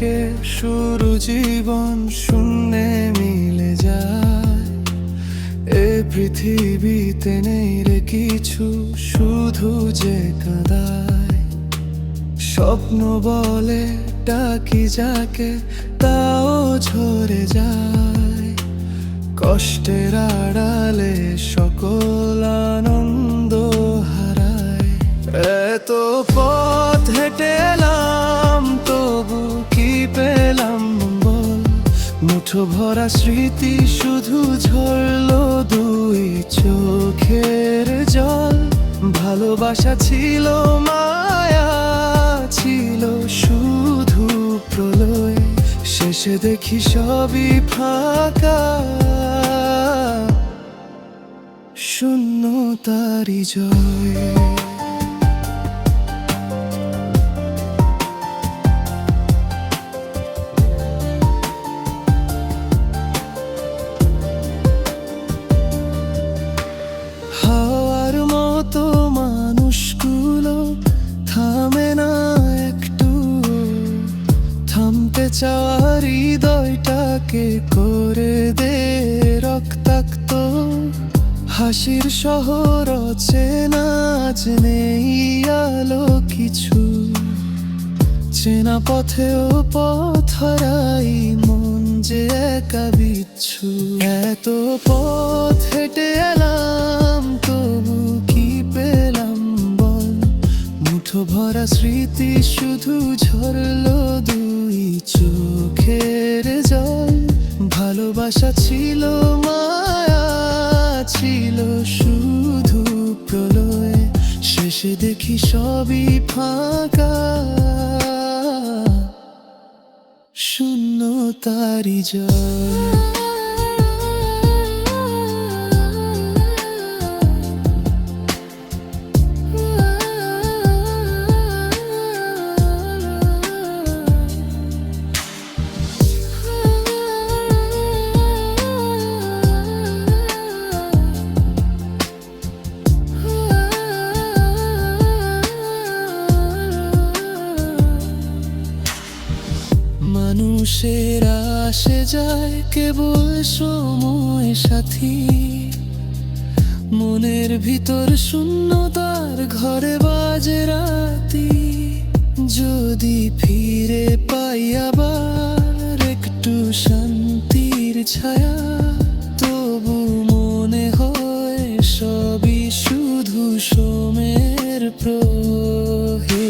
থেকে শুরু জীবন শূন্যে মিলে যায়। এ পৃথিবীতে নেই রে কিছু, শুধু যে কাঁদায়। স্বপ্ন বলে ডাকি যাকে, তাও ঝরে যায়। কষ্টের আড়ালে সকল আনন্দ হারায়। এত পথ হেঁটে এলাম, তবু কি পেলাম বল? মুঠো ভরা স্মৃতি শুধু ঝরলো দুই চোখের জল। ভালোবাসা ছিল মায়া, ছিল শুধু প্রলয়। শেষে দেখি সবই ফাঁকা, শূন্যতারই জয়। হাওয়ার মতো মানুষগুলো থামে না একটু, থামতে চাওয়ার হৃদয়টাকে করে দে রক্তাক্ত। হাসির শহর অচেনা, আজ নেই আলো কিছু। চেনা পথেও পথ হারাই, মন যে একা বিচ্ছু। এত পথ হেঁটে এলাম, তবু কি পেলাম বল? মুঠো ভরা স্মৃতি শুধু ঝরলো দুই চোখের জল। ভালোবাসা ছিল মায়া, ছিল শুধু প্রলয়। শেষে দেখি সবই ফাঁকা, শূন্যতারই জয়। মানুষের আসে যায় কেবল সময় সাথী। মনের ভিতর শূন্যতার ঘরে বাজে রাতি। যদি ফিরে পাই আবার একটু শান্তির ছায়া, তবু মনে হয় সবই শুধু সময়ের প্রহেলিকা।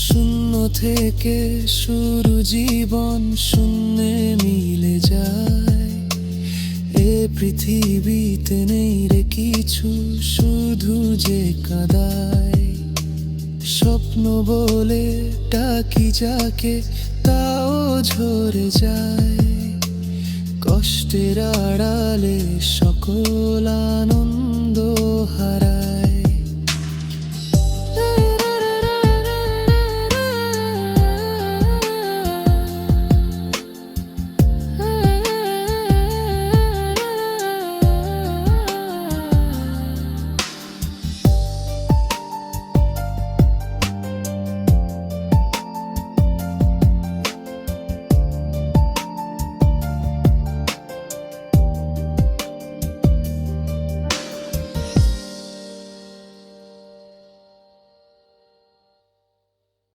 শূন্য থেকে শুরু জীবন শূন্যে মিলে যায়। এ পৃথিবীতে নেই রে কিছু, শুধু যে কাঁদায়। স্বপ্ন বলে ডাকি যাকে, তাও ঝরে যায়। কষ্টের আড়ালে সকল আনন্দ হারায়।